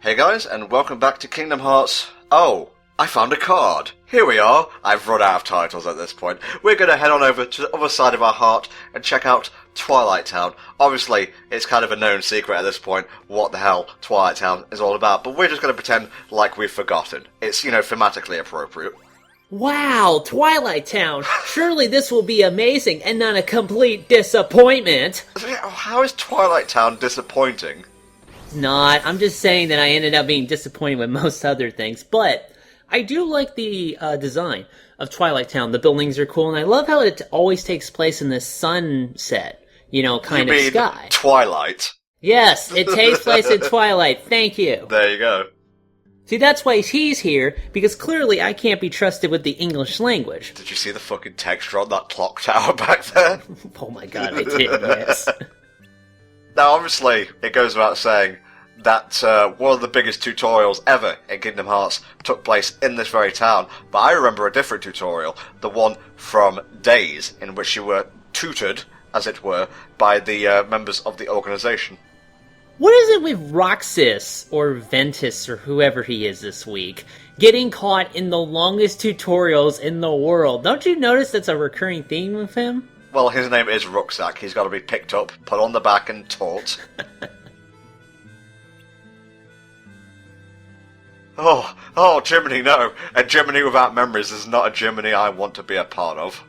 Hey guys, and welcome back to Kingdom Hearts. Oh, I found a card. Here we are. I've run out of titles at this point. We're going to head on over to the other side of our heart and check out Twilight Town. Obviously, it's kind of a known secret at this point what the hell Twilight Town is all about, but we're just going to pretend like we've forgotten. It's, thematically appropriate. Wow, Twilight Town! Surely this will be amazing and not a complete disappointment! How is Twilight Town disappointing? It's not. I'm just saying that I ended up being disappointed with most other things, but I do like the design of Twilight Town. The buildings are cool, and I love how it always takes place in this sunset, kind of sky. Twilight? Yes, it takes place in Twilight. Thank you. There you go. See, that's why he's here, because clearly I can't be trusted with the English language. Did you see the fucking texture on that clock tower back there? Oh my god, I did, yes. Now, obviously, it goes without saying that one of the biggest tutorials ever in Kingdom Hearts took place in this very town, but I remember a different tutorial, the one from Days, in which you were tutored, as it were, by the members of the organisation. What is it with Roxas, or Ventus, or whoever he is this week, getting caught in the longest tutorials in the world? Don't you notice that's a recurring theme with him? Well, his name is Rucksack. He's got to be picked up, put on the back, and taught. Oh, Jiminy, no. A Jiminy without memories is not a Jiminy I want to be a part of.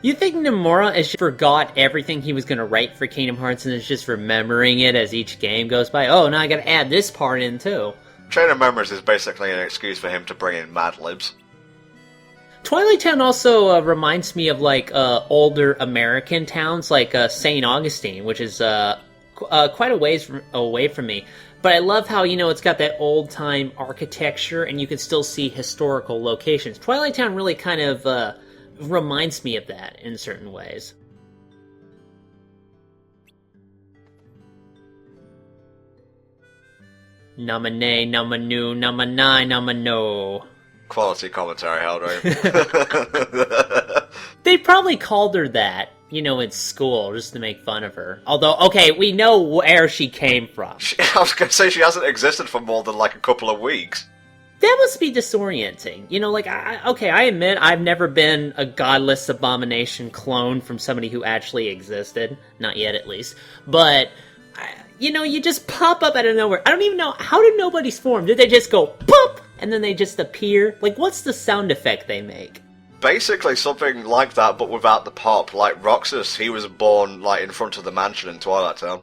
You think Nomura has forgot everything he was going to write for Kingdom Hearts and is just remembering it as each game goes by? Oh, now I got to add this part in too. Chain of Memories is basically an excuse for him to bring in Mad Libs. Twilight Town also reminds me of older American towns like St. Augustine, which is quite a ways away from me. But I love how, it's got that old-time architecture and you can still see historical locations. Twilight Town really kind of reminds me of that in certain ways. Namane, namanu, namanai, namano. Quality commentary, Heldrain. They probably called her that, in school, just to make fun of her. Although, okay, we know where she came from. I was going to say she hasn't existed for more than a couple of weeks. That must be disorienting. I admit I've never been a godless abomination clone from somebody who actually existed. Not yet, at least. But, you just pop up out of nowhere. I don't even know, how did nobodies form? Did they just go, pop, and then they just appear? What's the sound effect they make? Basically something like that, but without the pop. Like Roxas, he was born, in front of the mansion in Twilight Town.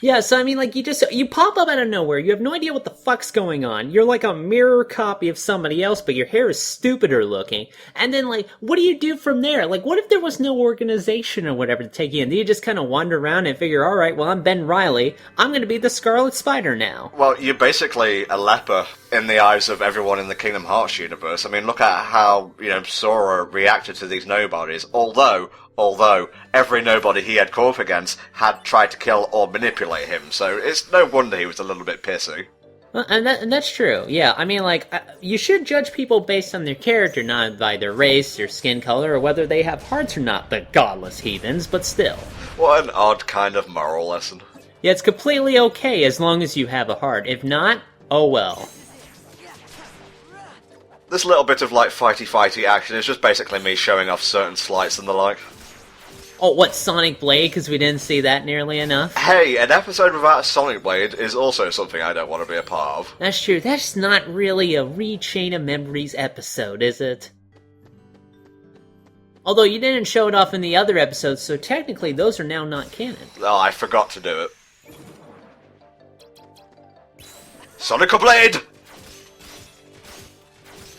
Yeah, so you pop up out of nowhere, you have no idea what the fuck's going on, you're like a mirror copy of somebody else, but your hair is stupider looking, and then, what do you do from there? What if there was no organization or whatever to take you in? Do you just kind of wander around and figure, alright, well, I'm Ben Reilly, I'm gonna be the Scarlet Spider now? Well, you're basically a leper in the eyes of everyone in the Kingdom Hearts universe. I mean, look at how, Sora reacted to these nobodies, although every nobody he had come up against had tried to kill or manipulate him, so it's no wonder he was a little bit pissy. Well, and that's true, yeah. I mean, you should judge people based on their character, not by their race, their skin color, or whether they have hearts or not, the godless heathens, but still. What an odd kind of moral lesson. Yeah, it's completely okay as long as you have a heart. If not, oh well. This little bit of, fighty-fighty action is just basically me showing off certain slights and the like. Oh, what, Sonic Blade? Because we didn't see that nearly enough? Hey, an episode without a Sonic Blade is also something I don't want to be a part of. That's true. That's not really a Chain of Memories episode, is it? Although you didn't show it off in the other episodes, so technically those are now not canon. Oh, I forgot to do it. Sonic Blade!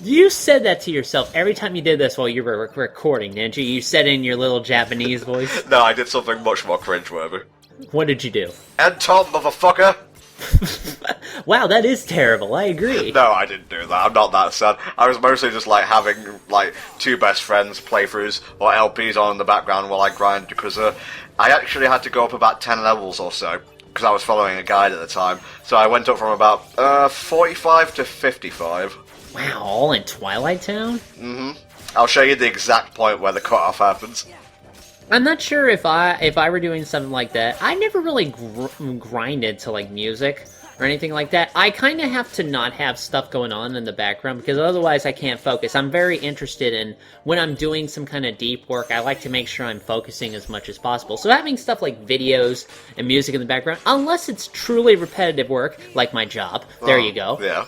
You said that to yourself every time you did this while you were recording, didn't you? You said it in your little Japanese voice? No, I did something much more cringeworthy. What did you do? And Tom, motherfucker! Wow, that is terrible, I agree. No, I didn't do that, I'm not that sad. I was mostly just having, two best friends playthroughs or LPs on in the background while I grind, because I actually had to go up about 10 levels or so, because I was following a guide at the time. So I went up from about 45 to 55. Wow, all in Twilight Town? Mm-hmm. I'll show you the exact point where the cutoff happens. I'm not sure if I were doing something like that. I never really grinded to music. or anything like that. I kind of have to not have stuff going on in the background because otherwise I can't focus. I'm very interested in when I'm doing some kind of deep work, I like to make sure I'm focusing as much as possible. So having stuff like videos and music in the background, unless it's truly repetitive work, like my job, there you go. Yeah.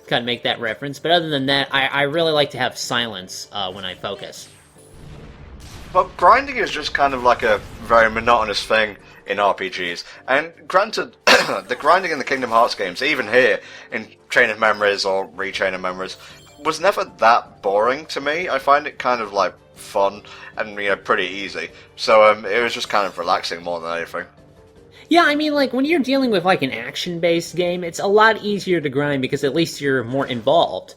Kind of make that reference. But other than that, I really like to have silence when I focus. But grinding is just kind of like a very monotonous thing in RPGs. And granted, the grinding in the Kingdom Hearts games, even here in Chain of Memories or Rechain of Memories, was never that boring to me. I find it kind of like fun and pretty easy. So it was just kind of relaxing more than anything. Yeah, I mean, like, when you're dealing with, like, an action-based game, it's a lot easier to grind because at least you're more involved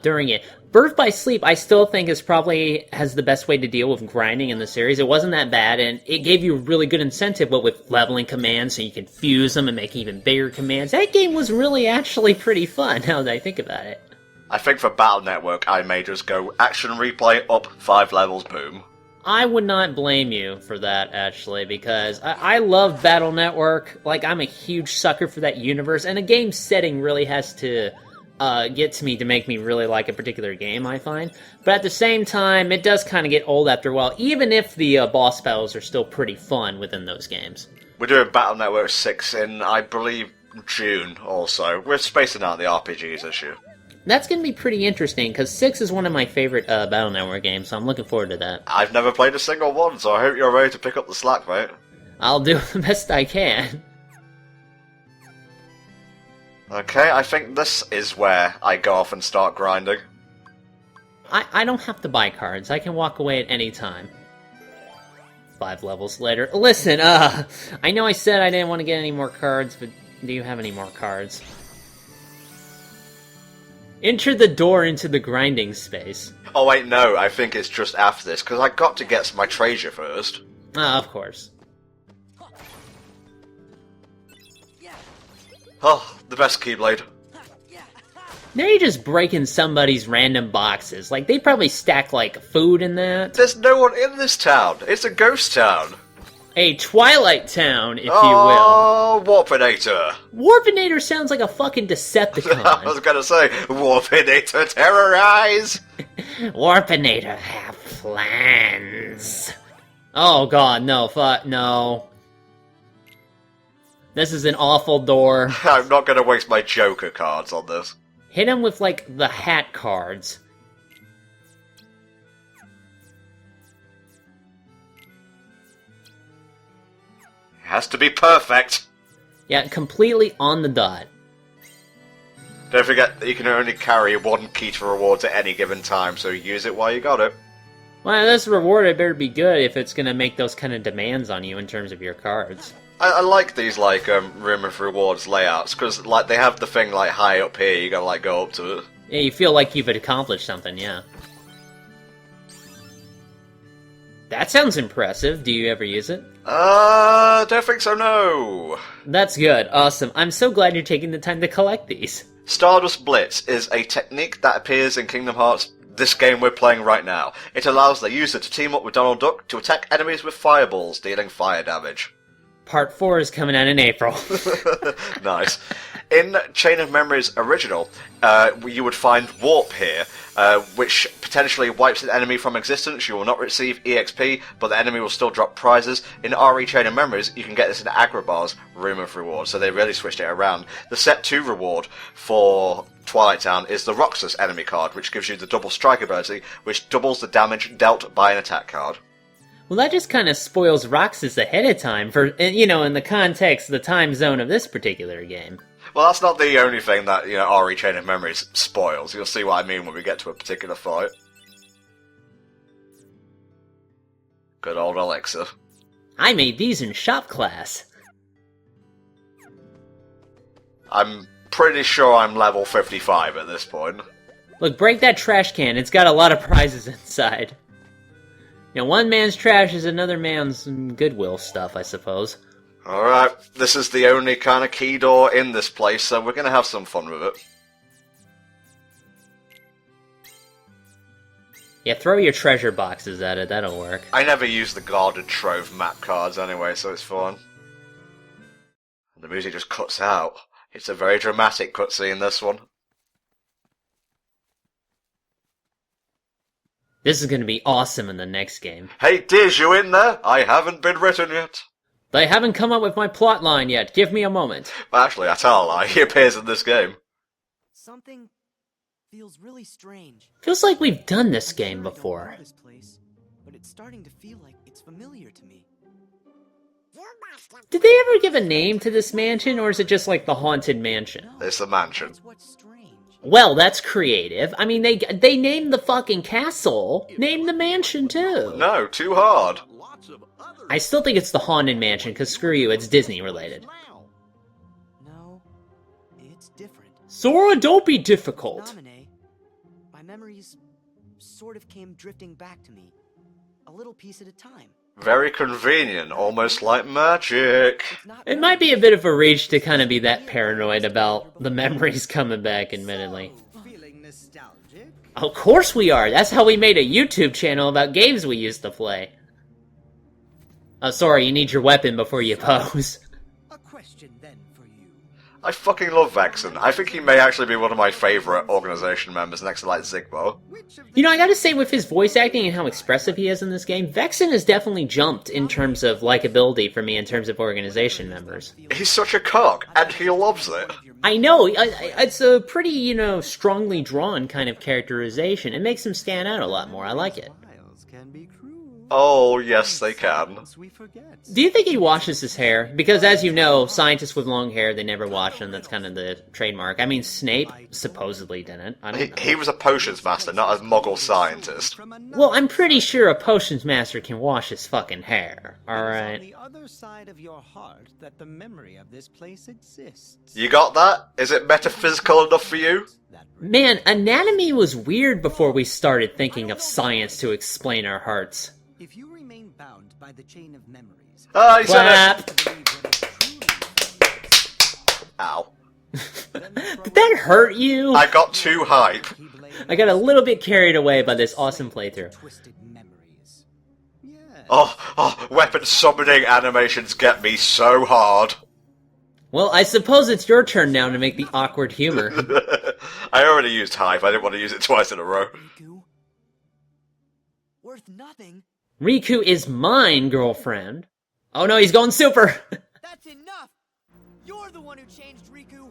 during it. Birth by Sleep, I still think is probably has the best way to deal with grinding in the series. It wasn't that bad, and it gave you a really good incentive, but with leveling commands, so you can fuse them and make even bigger commands. That game was really actually pretty fun, now that I think about it. I think for Battle Network, I may just go action replay up 5 levels, boom. I would not blame you for that, actually, because I love Battle Network. Like, I'm a huge sucker for that universe, and a game setting really has to get to me to make me really like a particular game, I find. But at the same time, it does kind of get old after a while, even if the boss battles are still pretty fun within those games. We're doing Battle Network 6 in, I believe, June also. We're spacing out the RPGs this year. That's going to be pretty interesting, because 6 is one of my favorite Battle Network games, so I'm looking forward to that. I've never played a single one, so I hope you're ready to pick up the slack, mate. I'll do the best I can. Okay, I think this is where I go off and start grinding. I don't have to buy cards. I can walk away at any time. 5 levels later. Listen, I know I said I didn't want to get any more cards, but do you have any more cards? Enter the door into the grinding space. Oh wait, no, I think it's just after this, because I got to get my treasure first. Of course. Oh, the best Keyblade. Now you're just breaking somebody's random boxes. Like, they probably stack, like, food in that. There's no one in this town. It's a ghost town. A Twilight Town, if you will. Oh, Warpinator. Warpinator sounds like a fucking Decepticon. I was gonna say, Warpinator terrorize! Warpinator have plans. Oh god, no, no. This is an awful door. I'm not gonna waste my Joker cards on this. Hit him with, like, the hat cards. It has to be perfect. Yeah, completely on the dot. Don't forget that you can only carry 1 key to rewards at any given time, so use it while you got it. Well, this reward had better be good if it's gonna make those kind of demands on you in terms of your cards. I like these, like, Room of Rewards layouts, because, like, they have the thing, like, high up here, you gotta, like, go up to it. Yeah, you feel like you've accomplished something, yeah. That sounds impressive. Do you ever use it? Don't think so, no. That's good. Awesome. I'm so glad you're taking the time to collect these. Stardust Blitz is a technique that appears in Kingdom Hearts, this game we're playing right now. It allows the user to team up with Donald Duck to attack enemies with fireballs, dealing fire damage. Part 4 is coming out in April. Nice. In Chain of Memories original, you would find Warp here, which potentially wipes an enemy from existence. You will not receive EXP, but the enemy will still drop prizes. In RE Chain of Memories, you can get this in Agrabah's Room of Rewards, so they really switched it around. The Set 2 reward for Twilight Town is the Roxas enemy card, which gives you the double strike ability, which doubles the damage dealt by an attack card. Well, that just kind of spoils Roxas ahead of time for, in the context, the time zone of this particular game. Well, that's not the only thing that, RE Chain of Memories spoils. You'll see what I mean when we get to a particular fight. Good old Alexa. I made these in shop class. I'm pretty sure I'm level 55 at this point. Look, break that trash can. It's got a lot of prizes inside. One man's trash is another man's goodwill stuff, I suppose. Alright, this is the only kind of key door in this place, so we're gonna have some fun with it. Yeah, throw your treasure boxes at it, that'll work. I never use the guarded trove map cards anyway, so it's fun. The music just cuts out. It's a very dramatic cutscene, this one. This is gonna be awesome in the next game. Hey, Diz, you in there? I haven't been written yet. They haven't come up with my plot line yet. Give me a moment. Actually, I tell a lie. He appears in this game. Something feels really strange. Feels like we've done this game before. This place, but it's starting to feel like it's familiar to me. Did they ever give a name to this mansion, or is it just like the Haunted Mansion? It's the mansion. That's what's strange. Well, that's creative. I mean, they named the fucking castle. Name the mansion, too. No, too hard. I still think it's the Haunted Mansion, because screw you, it's Disney-related. No, it's different. Sora, don't be difficult. Naminé, my memories sort of came drifting back to me, a little piece at a time. Very convenient, almost like magic. It's not It might be a bit of a reach to kind of be that paranoid about the memories coming back, admittedly. Feeling nostalgic? Of course we are! That's how we made a YouTube channel about games we used to play. Oh, sorry, you need your weapon before you pose. A question then for you. I fucking love Vexen. I think he may actually be one of my favourite organization members next to, like, Zigbo. Which of the You know, I gotta say, with his voice acting and how expressive he is in this game, Vexen has definitely jumped in terms of likability for me in terms of organization members. He's such a cock, and he loves it. I know, it's a pretty, you know, strongly drawn kind of characterization. It makes him stand out a lot more. I like it. smiles can be cruel? Oh, yes, they can. We forget. Do you think he washes his hair? Because as you know, scientists with long hair, they never wash them. That's kind of the trademark. I mean, Snape supposedly didn't. I don't know. He was a potions master, not a muggle scientist. From another Well, I'm pretty sure a potions master can wash his fucking hair. It is on Alright. the other side of your heart that the memory of this place exists. You got that? Is it metaphysical enough for you? That Man, anatomy was weird before we started thinking of science to explain our hearts. If you remain bound by the chain of memories, Ah, he said Clap. it. believe what is truly Ow. Did that hurt you? I got too hype. I got a little bit carried away by this awesome playthrough. twisted memories. Yes. Oh, weapon summoning animations get me so hard. Well, I suppose it's your turn now to make the awkward humor. I already used hype, I didn't want to use it twice in a row. Riku? Worth nothing? Riku is mine, girlfriend. Oh no, he's going super! That's enough! You're the one who changed Riku!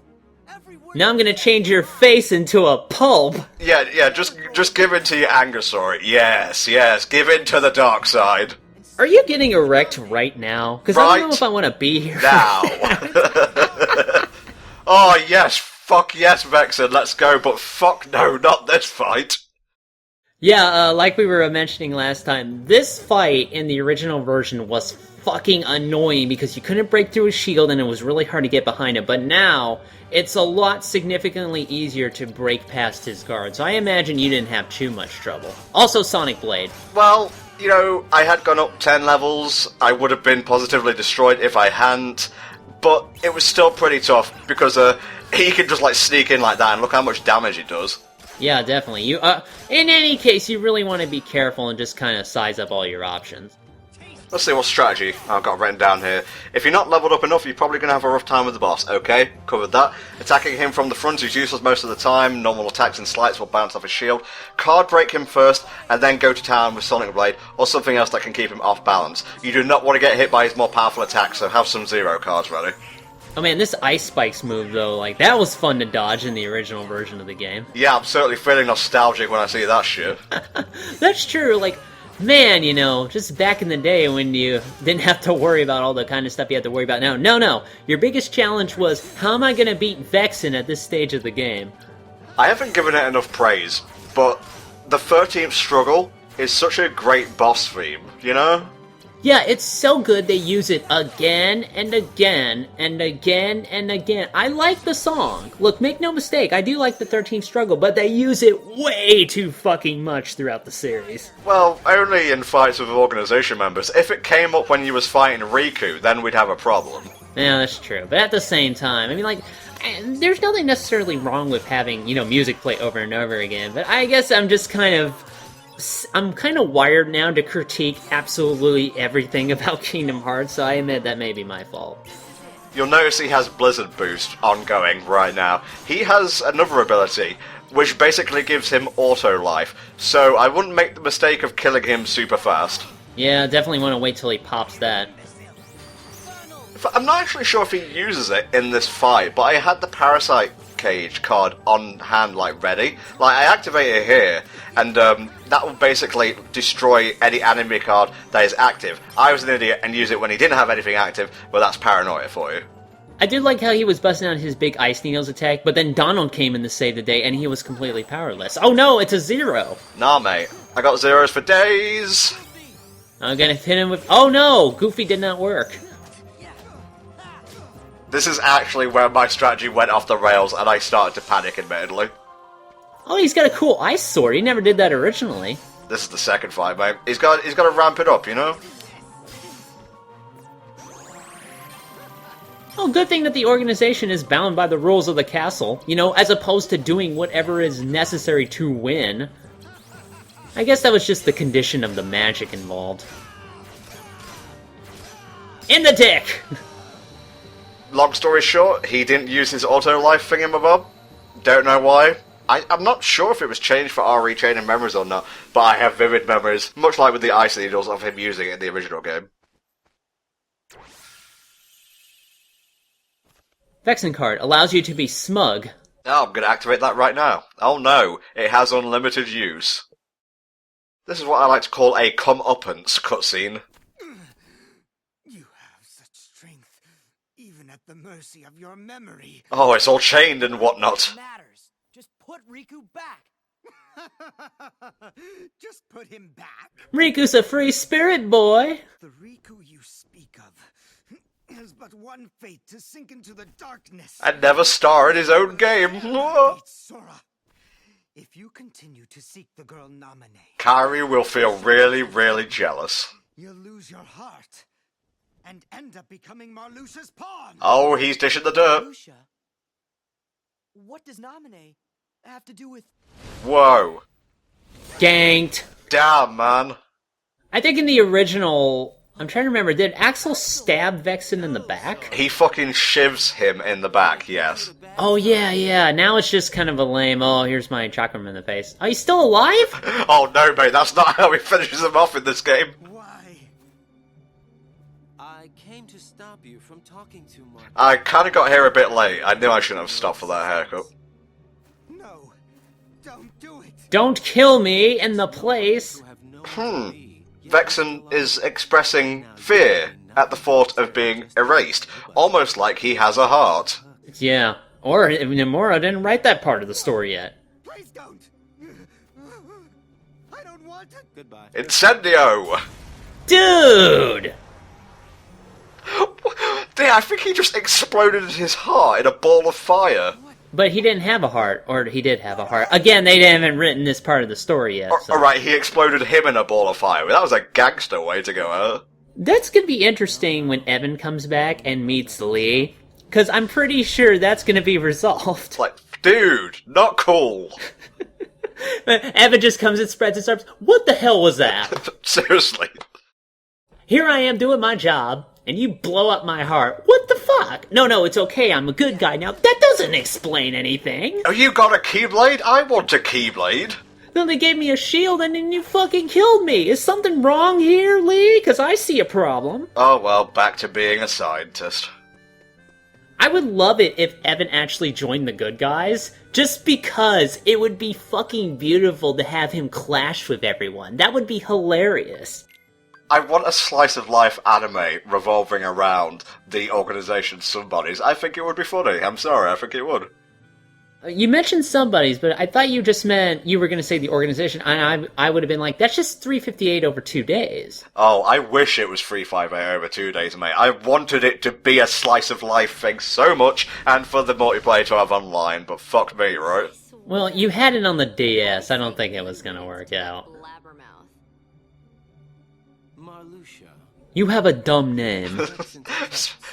Every word Now I'm gonna you said change your was face into a pulp. Yeah, just give in to your anger, sorry. Yes, give in to the dark side. Are you getting erect right now? Because I don't know Right if I want to be here. Now. Oh, yes, fuck yes, Vexen, let's go, but fuck no, not this fight. Yeah, like we were mentioning last time, this fight in the original version was fucking annoying because you couldn't break through his shield and it was really hard to get behind him. But now, it's a lot significantly easier to break past his guard, so I imagine you didn't have too much trouble. Also, Sonic Blade. Well, you know, I had gone up 10 levels, I would have been positively destroyed if I hadn't, but it was still pretty tough because he can just like sneak in like that and look how much damage he does. Yeah, definitely. You, in any case, you really want to be careful and just kind of size up all your options. Let's see what strategy I've got written down here. If you're not leveled up enough, you're probably going to have a rough time with the boss. Okay, covered that. Attacking him from the front is useless most of the time. Normal attacks and slights will bounce off his shield. Card break him first, and then go to town with Sonic Blade, or something else that can keep him off balance. You do not want to get hit by his more powerful attacks, so have some zero cards ready. Oh man, this Ice Spikes move, though, like, that was fun to dodge in the original version of the game. Yeah, I'm certainly feeling nostalgic when I see that shit. That's true, like, man, you know, just back in the day when you didn't have to worry about all the kind of stuff you have to worry about now. No, your biggest challenge was, how am I gonna beat Vexen at this stage of the game? I haven't given it enough praise, but the 13th struggle is such a great boss theme, you know? Yeah, it's so good they use it again and again and again and again. I like the song. Look, make no mistake, I do like the 13th struggle, but they use it way too fucking much throughout the series. Well, only in fights with organization members. If it came up when you was fighting Riku, then we'd have a problem. Yeah, that's true. But at the same time, I mean, like, there's nothing necessarily wrong with having, you know, music play over and over again, but I guess I'm kind of wired now to critique absolutely everything about Kingdom Hearts, so I admit that may be my fault. You'll notice he has Blizzard Boost ongoing right now. He has another ability, which basically gives him auto life, so I wouldn't make the mistake of killing him super fast. Yeah, definitely want to wait till he pops that. I'm not actually sure if he uses it in this fight, but I had the Parasite Cage card on hand, like, ready. Like, I activate it here, and that will basically destroy any enemy card that is active. I was an idiot and used it when he didn't have anything active, but that's paranoia for you. I did like how he was busting out his big Ice Needles attack, but then Donald came in to save the day, and he was completely powerless. Oh no, it's a 0! Nah, mate. I got zeros for days! I'm gonna hit him with... Oh no! Goofy did not work. This is actually where my strategy went off the rails, and I started to panic, admittedly. Oh, he's got a cool ice sword. He never did that originally. This is the second fight, mate. He's got to ramp it up, you know? Oh, good thing that the organization is bound by the rules of the castle, you know, as opposed to doing whatever is necessary to win. I guess that was just the condition of the magic involved. In the dick! Long story short, he didn't use his auto-life thingamabob. Don't know why. I'm not sure if it was changed for our retraining memories or not, but I have vivid memories, much like with the Ice Needles, of him using it in the original game. Vexen card allows you to be smug. Oh, I'm going to activate that right now. Oh no, it has unlimited use. This is what I like to call a come-uppance cutscene. You have such strength, even at the mercy of your memory. Oh, it's all chained and whatnot. Matters. Just put Riku back. Just put him back. Riku's a free spirit, boy! The Riku you speak of has but one fate: to sink into the darkness. And never star in his own game. Wait, Sora. If you continue to seek the girl Namine, Kairi will feel really, really jealous. you'll lose your heart and end up becoming Marluxia's pawn. Oh, he's dishing the dirt. Lucia, what does Namine have to do with... Whoa. Ganked. Damn, man. I think in the original... I'm trying to remember, did Axel stab Vexen in the back? He fucking shivs him in the back, yes. Oh, yeah. Now it's just kind of a lame, oh, here's my chakram in the face. Oh, he's still alive? Oh no, mate, that's not how he finishes him off in this game. Why? I came to stop you from talking too much. I kinda got here a bit late. I knew I shouldn't have stopped for that haircut. No, don't do it. Don't kill me in the place. You have no Hmm. way. Vexen is expressing fear at the thought of being erased, almost like he has a heart. Yeah. Or Nomura didn't write that part of the story yet. Please don't. I don't want it. Goodbye. Incendio! Dude! Yeah, I think he just exploded his heart in a ball of fire. But he didn't have a heart, or he did have a heart. Again, they haven't written this part of the story yet. So. Alright, he exploded him in a ball of fire. That was a gangster way to go, huh? That's gonna be interesting when Evan comes back and meets Lee, because I'm pretty sure that's gonna be resolved. Like, dude, not cool. Evan just comes and spreads his arms. What the hell was that? Seriously. Here I am doing my job, and you blow up my heart. What the fuck? No, it's okay, I'm a good guy now. That doesn't explain anything. Oh, you got a Keyblade? I want a Keyblade. Then they gave me a shield and then you fucking killed me. Is something wrong here, Lee? Because I see a problem. Oh, well, back to being a scientist. I would love it if Evan actually joined the good guys, just because it would be fucking beautiful to have him clash with everyone. That would be hilarious. I want a slice of life anime revolving around the organization's somebodies. I think it would be funny. I'm sorry, I think it would. You mentioned somebody's, but I thought you just meant you were going to say the organization, and I would have been like, that's just 358 over 2 days. Oh, I wish it was 358 over 2 days, mate. I wanted it to be a slice of life thing so much, and for the multiplayer to have online, but fuck me, right? Well, you had it on the DS. I don't think it was going to work out. Blabbermouth. Marluxia. You have a dumb name.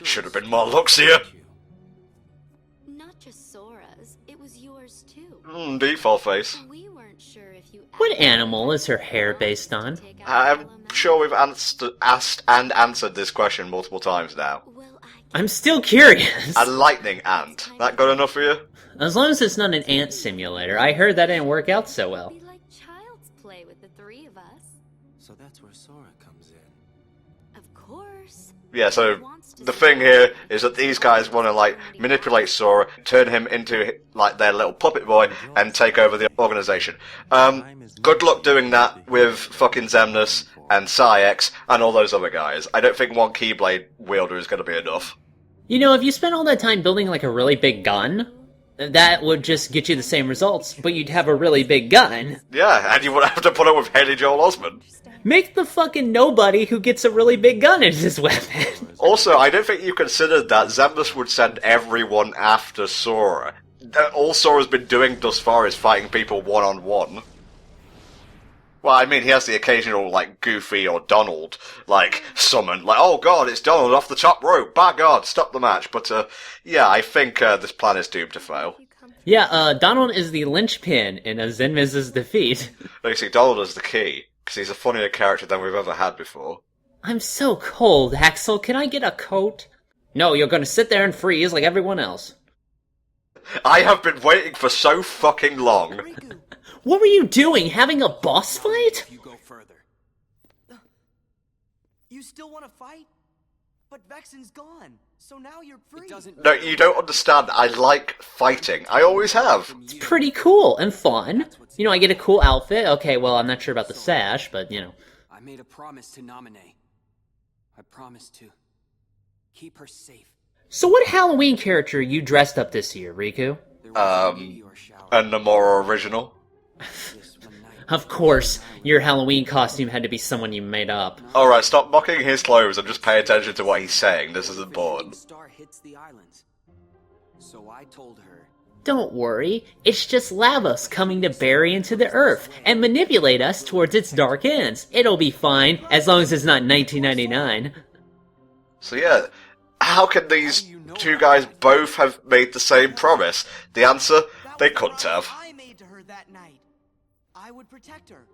Should have been more Luxia. Not just Sora's, it was yours too. Default face. We weren't sure if you What animal is her hair based on? I'm sure we've asked and answered this question multiple times now. Well, I I'm still curious. A lightning ant. That good enough for you? As long as it's not an ant simulator. I heard that didn't work out so well. It'd be like child's play with the three of us. So that's where Sora comes in. Of course. Yeah, so the thing here is that these guys want to, like, manipulate Sora, turn him into, like, their little puppet boy, and take over the organization. Good luck doing that with fucking Xemnas and Psyx and all those other guys. I don't think one Keyblade wielder is going to be enough. You know, if you spent all that time building like a really big gun, that would just get you the same results, but you'd have a really big gun. Yeah, and you would have to put up with Haley Joel Osment. Make the fucking nobody who gets a really big gun as his weapon. Also, I don't think you considered that Xemnas would send everyone after Sora. All Sora's been doing thus far is fighting people one-on-one. Well, I mean, he has the occasional, like, Goofy or Donald, like, summon. Like, oh god, it's Donald off the top rope, by god, stop the match. But, yeah, I think this plan is doomed to fail. Yeah, Donald is the linchpin in Xemnas' defeat. No, you see, Donald is the key, because he's a funnier character than we've ever had before. I'm so cold, Axel. Can I get a coat? No, you're gonna sit there and freeze like everyone else. I have been waiting for so fucking long. Riku, What were you doing? Having a boss fight? You go further. you still want to fight? But Vexen's gone, so now you're free. It doesn't. No, you don't understand. I like fighting. I always have. It's pretty cool and fun. You know, I get a cool outfit. Okay, well, I'm not sure about the sash, but, you know. I made a promise to nominate. I promised to keep her safe. So what Halloween character are you dressed up this year, Riku? There was a meteor shower And the more original. this one night. Of course, your Halloween costume had to be someone you made up. Alright, stop mocking his clothes and just pay attention to what he's saying. This is important. Star hits the islands. So I told her. Don't worry, it's just Lavos coming to bury into the earth and manipulate us towards its dark ends. It'll be fine, as long as it's not 1999. So yeah, how can these two guys both have made the same promise? The answer, That they was the couldn't promise have. I made to her that night. I would protect her.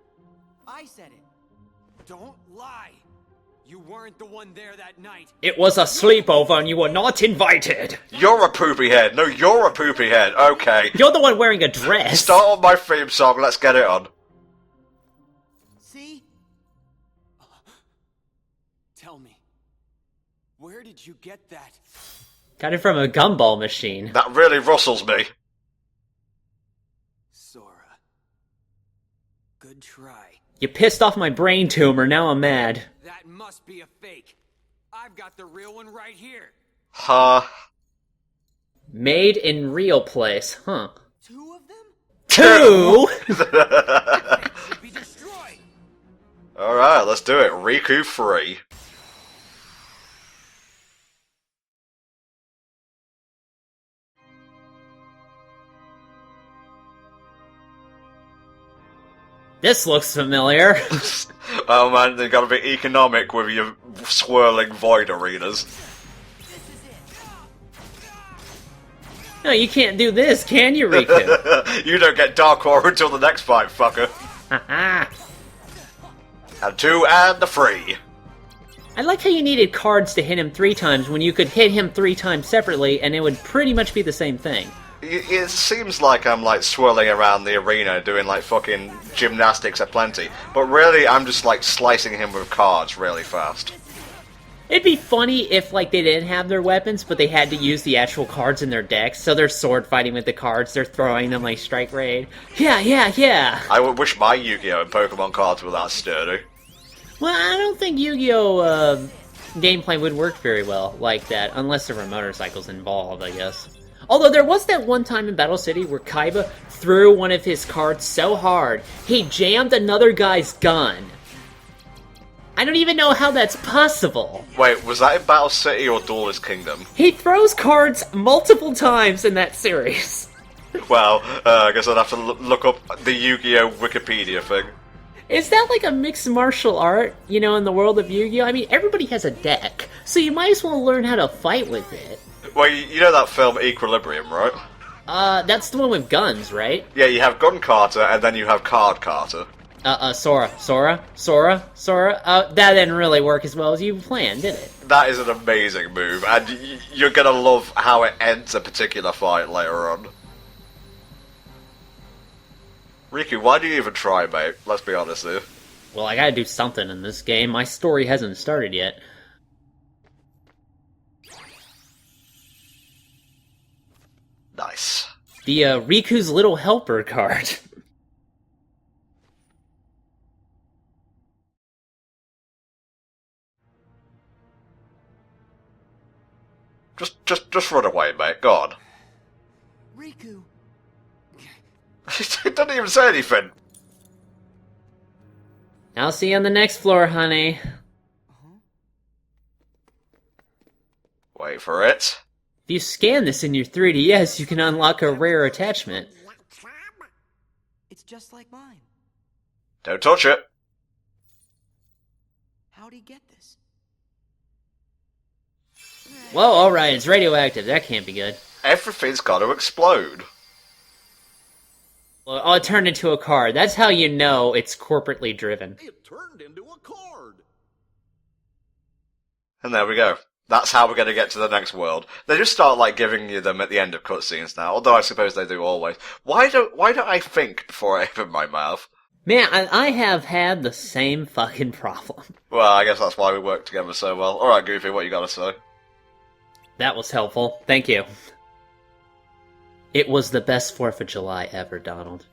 I said it. Don't lie. You weren't the one there that night. It was a sleepover and you were not invited. You're a poopy head. No, you're a poopy head. Okay. You're the one wearing a dress. Start on my theme song, let's get it on. See? Tell me. Where did you get that? Got it from a gumball machine. That really rustles me. Sora. Good try. You pissed off my brain tumor, now I'm mad. That must be a fake. I've got the real one right here. Huh. Made in real place, huh? 2 of them? Two? Should be destroyed. Alright, let's do it. Riku free. This looks familiar. Oh man, they gotta be economic with your swirling void arenas. No, you can't do this, can you, Riku? You don't get Dark Aura until the next fight, fucker. Haha. And 2 and the 3. I like how you needed cards to hit him 3 times when you could hit him 3 times separately and it would pretty much be the same thing. It seems like I'm like swirling around the arena doing like fucking gymnastics aplenty, but really I'm just like slicing him with cards really fast. It'd be funny if, like, they didn't have their weapons, but they had to use the actual cards in their decks, so they're sword fighting with the cards, they're throwing them like Strike Raid. Yeah. I would wish my Yu-Gi-Oh! And Pokemon cards were that sturdy. Well, I don't think Yu-Gi-Oh! Gameplay would work very well like that, unless there were motorcycles involved, I guess. Although there was that one time in Battle City where Kaiba threw one of his cards so hard, he jammed another guy's gun. I don't even know how that's possible. Wait, was that in Battle City or Duelist Kingdom? He throws cards multiple times in that series. Well, I guess I'd have to look up the Yu-Gi-Oh! Wikipedia thing. Is that like a mixed martial art, you know, in the world of Yu-Gi-Oh? I mean, everybody has a deck, so you might as well learn how to fight with it. Well, you know that film Equilibrium, right? That's the one with guns, right? Yeah, you have Gun Carter and then you have Card Carter. Sora. That didn't really work as well as you planned, did it? That is an amazing move, and you're gonna love how it ends a particular fight later on. Riku, why do you even try, mate? Let's be honest here. Well, I gotta do something in this game. My story hasn't started yet. Nice. The, Riku's Little Helper card. Just run away, mate. Go on. Riku, He doesn't even say anything. I'll see you on the next floor, honey. Wait for it. If you scan this in your 3DS, you can unlock a rare attachment. it's just like mine. Don't touch it. How'd he get this? Whoa, alright, it's radioactive. That can't be good. Everything's got to explode. Well, oh, it turned into a card. That's how you know it's corporately driven. It turned into a card. And there we go. That's how we're going to get to the next world. They just start, like, giving you them at the end of cutscenes now, although I suppose they do always. Why don't I think before I open my mouth? Man, I have had the same fucking problem. Well, I guess that's why we work together so well. Alright, Goofy, what you gotta say? That was helpful. Thank you. It was the best 4th of July ever, Donald.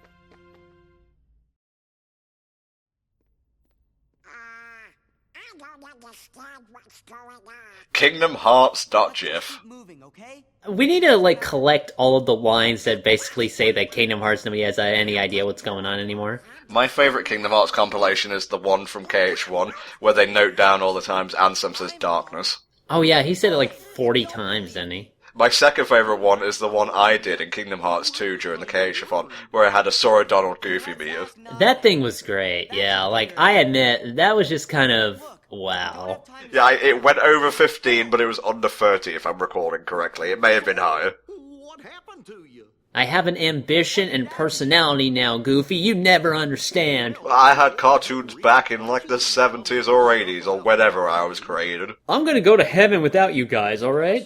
I don't understand what's going on. KingdomHearts.gif. Keep moving, okay? We need to, like, collect all of the lines that basically say that Kingdom Hearts nobody has any idea what's going on anymore. My favourite Kingdom Hearts compilation is the one from KH1, where they note down all the times Ansem says darkness. Oh yeah, he said it like 40 times, didn't he? My second favourite one is the one I did in Kingdom Hearts 2 during the KH-a-thon, where I had a Sora Donald Goofy meter. That thing was great, yeah. Like, I admit, that was just kind of... wow. Yeah, it went over 15, but it was under 30, if I'm recalling correctly. It may have been higher. What happened to you? I have an ambition and personality now, Goofy. You never understand. I had cartoons back in, like, the 70s or 80s, or whenever I was created. I'm gonna go to heaven without you guys, alright?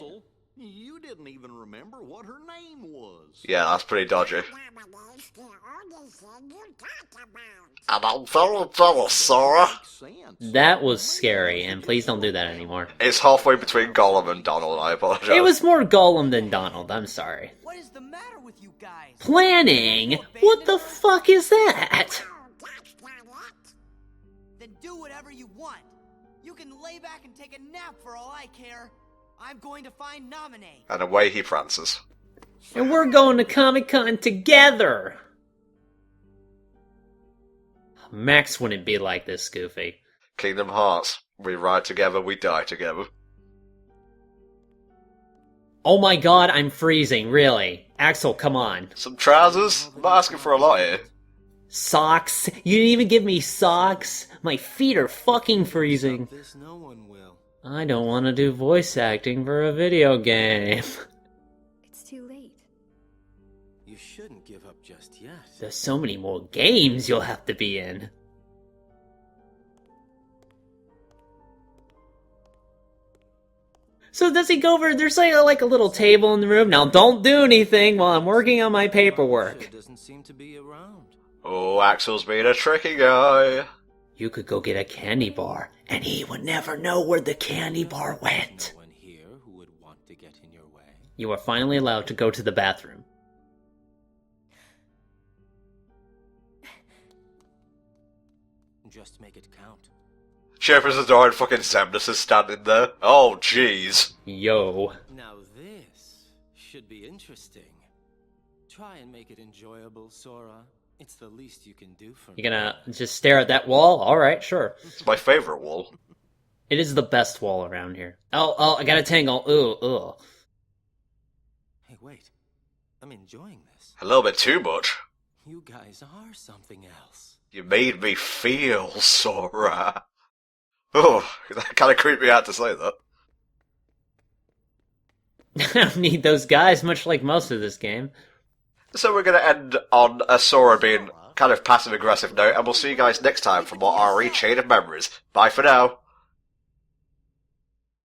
You didn't even remember what her name was. Yeah, that's pretty dodgy. Nowadays, the only thing you talk about. And I'm very jealous, Sora. Makes sense. That was scary, and please don't do that anymore. It's halfway between Gollum and Donald, I apologize. It was more Gollum than Donald, I'm sorry. What is the matter with you guys? Planning? What the fuck is that? Oh, that's not it. Then do whatever you want. You can lay back and take a nap for all I care. I'm going to find Nominee. And away he prances. And we're going to Comic-Con together! Max wouldn't be like this, Goofy. Kingdom Hearts. We ride together, we die together. Oh my god, I'm freezing, really. Axel, come on. Some trousers? I'm not asking for a lot here. Socks? You didn't even give me socks? My feet are fucking freezing. This no one will. I don't want to do voice acting for a video game. It's too late. You shouldn't give up just yet. There's so many more games you'll have to be in. So does he go over, there's like a little table in the room. Now don't do anything while I'm working on my paperwork. Doesn't seem to be around. Oh, Axel's being a tricky guy. You could go get a candy bar, and he would never know where the candy bar went. No one here who would want to get in your way. You are finally allowed to go to the bathroom. Just make it count. She opens the door and fucking Semnus is standing there. Oh, jeez. Yo. Now this should be interesting. Try and make it enjoyable, Sora. It's the least you can do for me. You gonna just stare at that wall? Alright, sure. It's my favourite wall. It is the best wall around here. Oh, I got a tangle. Ooh. Hey, wait. I'm enjoying this. A little bit too much. You guys are something else. You made me feel, Sora. Oh, that kind of creeped me out to say that. I don't need those guys, much like most of this game. So we're going to end on a Sora being kind of passive-aggressive note, and we'll see you guys next time for more RE Chain of Memories. Bye for now.